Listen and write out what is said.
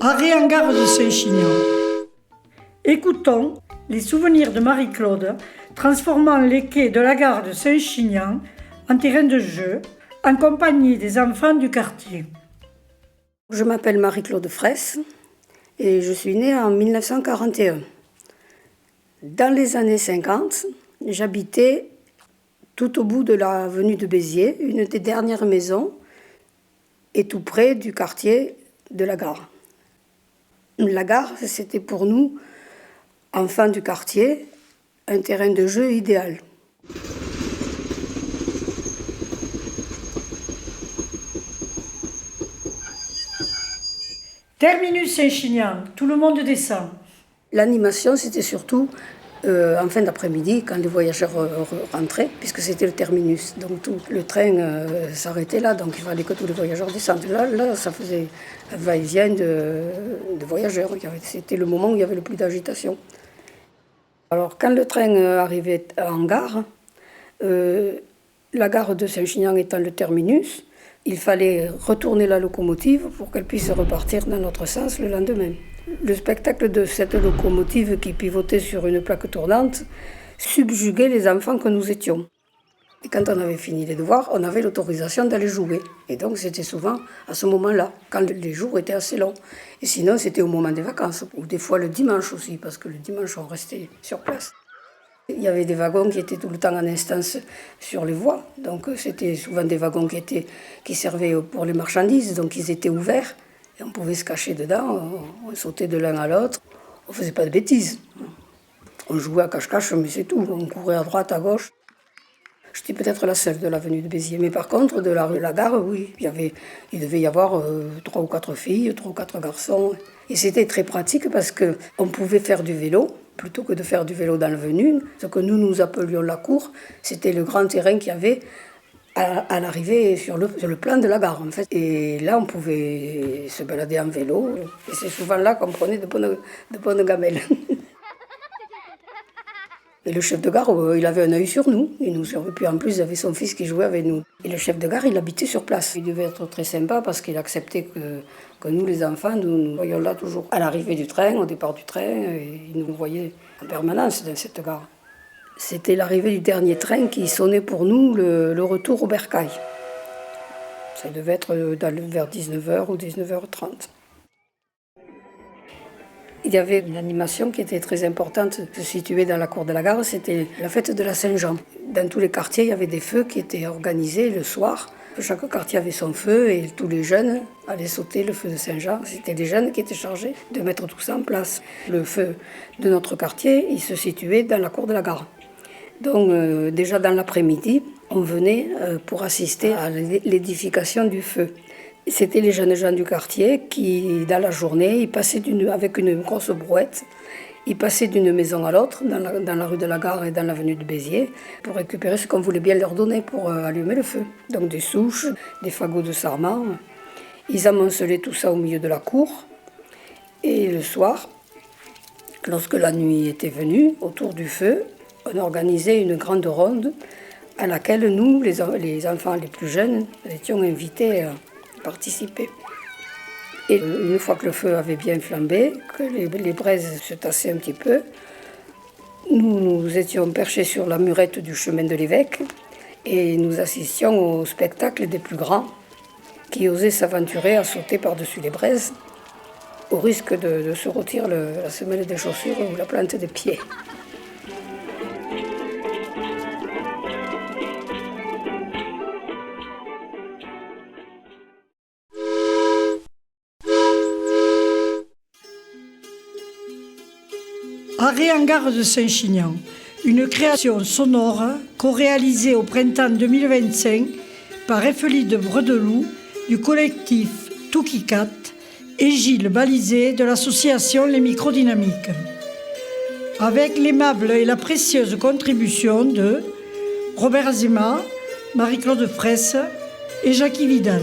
Arrêt en gare de Saint-Chinian. Écoutons les souvenirs de Marie-Claude transformant les quais de la gare de Saint-Chinian en terrain de jeu en compagnie des enfants du quartier. Je m'appelle Marie-Claude Fraisse et je suis née en 1941. Dans les années 50, j'habitais tout au bout de l'avenue de Béziers, une des dernières maisons, et tout près du quartier de la gare. La gare, c'était pour nous, enfants du quartier, un terrain de jeu idéal. Terminus Saint-Chinian, tout le monde descend. L'animation, c'était surtout en fin d'après-midi, quand les voyageurs rentraient, puisque c'était le terminus. Donc tout le train s'arrêtait là, donc il fallait que tous les voyageurs descendent. Là ça faisait un va-et-vient de voyageurs. C'était le moment où il y avait le plus d'agitation. Alors quand le train arrivait en gare, la gare de Saint-Chinian étant le terminus, il fallait retourner la locomotive pour qu'elle puisse repartir dans notre sens le lendemain. Le spectacle de cette locomotive qui pivotait sur une plaque tournante subjuguait les enfants que nous étions. Et quand on avait fini les devoirs, on avait l'autorisation d'aller jouer. Et donc c'était souvent à ce moment-là, quand les jours étaient assez longs. Et sinon c'était au moment des vacances, ou des fois le dimanche aussi, parce que le dimanche on restait sur place. Il y avait des wagons qui étaient tout le temps en instance sur les voies. Donc c'était souvent des wagons qui servaient pour les marchandises, donc ils étaient ouverts. Et on pouvait se cacher dedans, on sautait de l'un à l'autre. On ne faisait pas de bêtises. On jouait à cache-cache, mais c'est tout. On courait à droite, à gauche. J'étais peut-être la seule de l'avenue de Béziers. Mais par contre, de la rue de la Gare, oui, il devait y avoir 3 ou 4 filles, 3 ou 4 garçons. Et c'était très pratique parce qu'on pouvait faire du vélo, plutôt que de faire du vélo dans l'avenue. Ce que nous appelions la cour, c'était le grand terrain qu'il y avait à l'arrivée sur le plan de la gare, en fait. Et là, on pouvait se balader en vélo. Et c'est souvent là qu'on prenait de bonnes gamelles. Et le chef de gare, il avait un œil sur nous. Il nous surveillait. Puis en plus, il avait son fils qui jouait avec nous. Et le chef de gare, il habitait sur place. Il devait être très sympa parce qu'il acceptait que nous, les enfants, nous voyions là toujours. À l'arrivée du train, au départ du train, et il nous voyait en permanence dans cette gare. C'était l'arrivée du dernier train qui sonnait pour nous le retour au Bercail. Ça devait être vers 19h ou 19h30. Il y avait une animation qui était très importante, qui se situait dans la cour de la gare, c'était la fête de la Saint-Jean. Dans tous les quartiers, il y avait des feux qui étaient organisés le soir. Chaque quartier avait son feu et tous les jeunes allaient sauter le feu de Saint-Jean. C'était les jeunes qui étaient chargés de mettre tout ça en place. Le feu de notre quartier, il se situait dans la cour de la gare. Donc déjà dans l'après-midi, on venait pour assister à l'édification du feu. C'était les jeunes gens du quartier qui, dans la journée, ils passaient avec une grosse brouette, ils passaient d'une maison à l'autre, dans la rue de la Gare et dans l'avenue de Béziers, pour récupérer ce qu'on voulait bien leur donner pour allumer le feu. Donc des souches, des fagots de sarment. Ils amoncelaient tout ça au milieu de la cour. Et le soir, lorsque la nuit était venue, autour du feu, on organisait une grande ronde à laquelle nous, les enfants les plus jeunes, étions invités à participer. Et une fois que le feu avait bien flambé, que les braises se tassaient un petit peu, nous étions perchés sur la murette du chemin de l'évêque et nous assistions au spectacle des plus grands qui osaient s'aventurer à sauter par-dessus les braises au risque de se rôtir la semelle des chaussures ou la plante des pieds. Arrêt en gare de Saint-Chinian, une création sonore co-réalisée au printemps 2025 par Effelide Bredeloup du collectif Toukikat et Gilles Balizé de l'association Les Microdynamiques. Avec l'aimable et la précieuse contribution de Robert Azema, Marie-Claude Fraisse et Jackie Vidal.